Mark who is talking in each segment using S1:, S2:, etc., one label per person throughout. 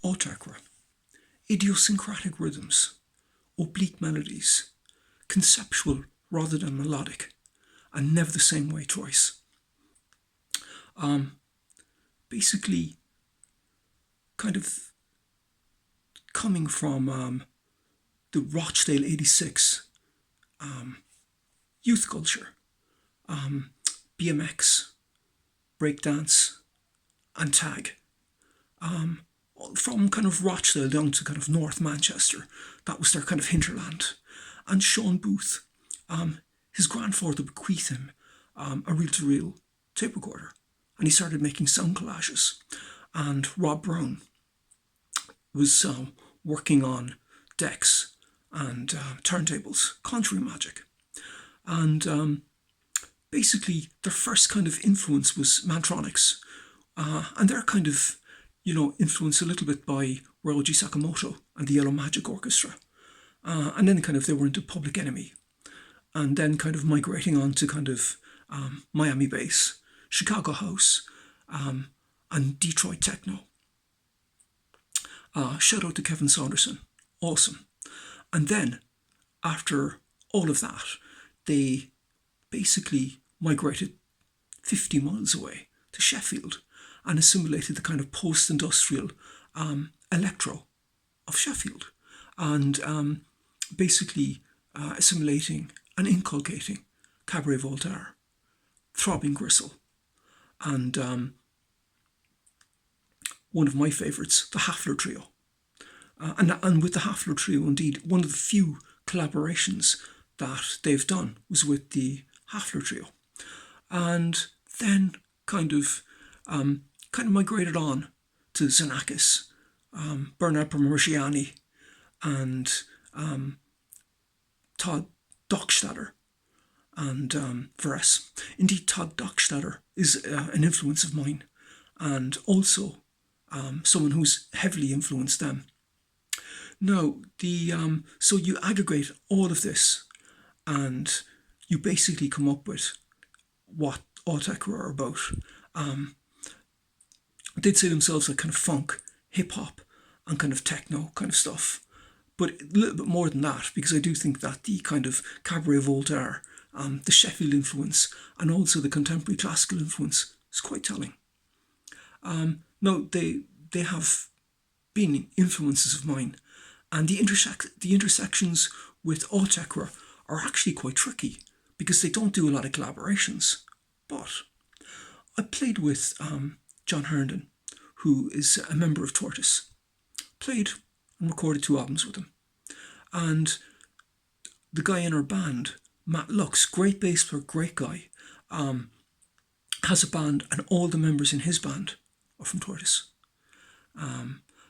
S1: Autechre, idiosyncratic rhythms, oblique melodies, conceptual rather than melodic, and never the same way twice. Basically, kind of coming from the Rochdale '86 youth culture, BMX, breakdance, and tag. From kind of Rochdale down to kind of North Manchester, that was their kind of hinterland. And Sean Booth, his grandfather bequeathed him a reel-to-reel tape recorder, and he started making sound collages. And Rob Brown was working on decks and turntables, conjuring magic. And basically, their first kind of influence was Mantronics, and they're kind of, influenced a little bit by Ryoji Sakamoto and the Yellow Magic Orchestra. And then kind of they were into Public Enemy, and then kind of migrating on to kind of Miami bass, Chicago house, and Detroit techno. Shout out to Kevin Saunderson, awesome. And then after all of that, they basically migrated 50 miles away to Sheffield and assimilated the kind of post-industrial electro of Sheffield, and basically assimilating and inculcating Cabaret Voltaire, Throbbing Gristle, and one of my favourites, the Hafler Trio. And with the Hafler Trio, indeed, one of the few collaborations that they've done was with the Hafler Trio. And then kind of migrated on to Xenakis, Bernard Parmigiani, and Todd Dockstader, and Veres. Indeed, Todd Dockstader is an influence of mine, and also someone who's heavily influenced them. Now, so you aggregate all of this, and you basically come up with what Autechre are about. They'd say themselves like kind of funk, hip hop, and kind of techno kind of stuff, but a little bit more than that, because I do think that the kind of Cabaret Voltaire, the Sheffield influence, and also the contemporary classical influence is quite telling. No, they have been influences of mine, and the intersections with Autechre are actually quite tricky, because they don't do a lot of collaborations. But I played with John Herndon, who is a member of Tortoise. Played and recorded 2 albums with him. And the guy in our band, Matt Lux, great bass player, great guy, has a band, and all the members in his band are from Tortoise.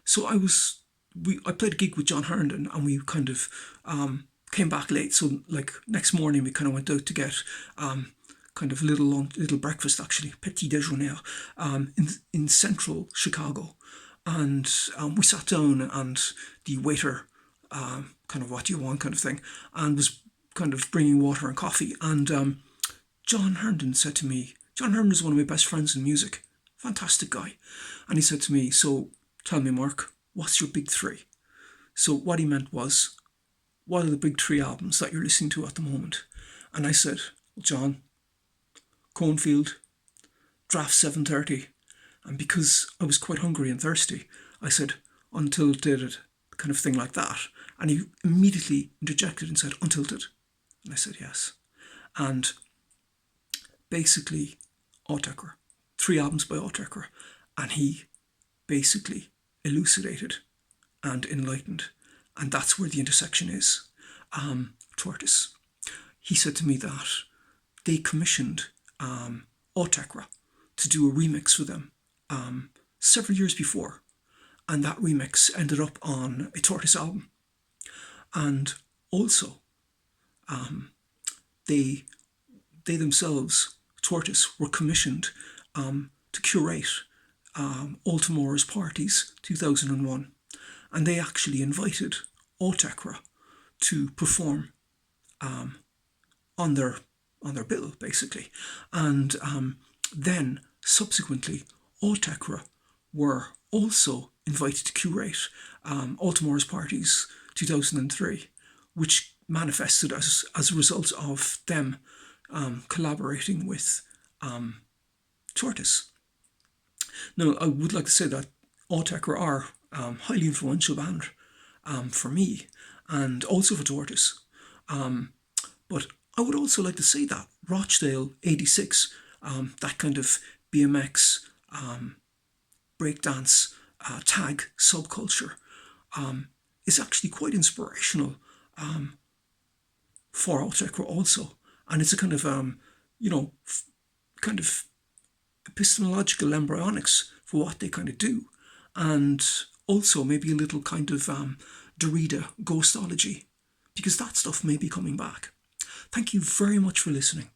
S1: So I played a gig with John Herndon, and we kind of came back late. So like next morning we kind of went out to get kind of a little breakfast, actually, petit déjeuner, in central Chicago. And we sat down, and the waiter, kind of, what do you want kind of thing, and was kind of bringing water and coffee. And John Herndon said to me, John Herndon is one of my best friends in music, fantastic guy. And he said to me, so tell me, Mark, what's your big 3? So what he meant was, what are the big 3 albums that you're listening to at the moment? And I said, well, John, Cornfield, Draft 730. And because I was quite hungry and thirsty, I said, Untilted, kind of thing like that. And he immediately interjected and said, Untilted. And I said, yes. And basically, Autechre, 3 albums by Autechre. And he basically elucidated and enlightened. And that's where the intersection is. Tortoise. He said to me that they commissioned Autechre to do a remix for them several years before, and that remix ended up on a Tortoise album. And also, they themselves, Tortoise, were commissioned to curate Altamora's Parties 2001, and they actually invited Autechre to perform on their bill, basically. And then subsequently, Autechre were also invited to curate Altamore's Parties 2003, which manifested as a result of them collaborating with Tortoise. Now, I would like to say that Autechre are highly influential band for me and also for Tortoise. But I would also like to say that Rochdale 86, that kind of BMX, breakdance, tag subculture, is actually quite inspirational for Autechre also. And it's a kind of, kind of epistemological embryonics for what they kind of do. And also maybe a little kind of Derrida ghostology, because that stuff may be coming back. Thank you very much for listening.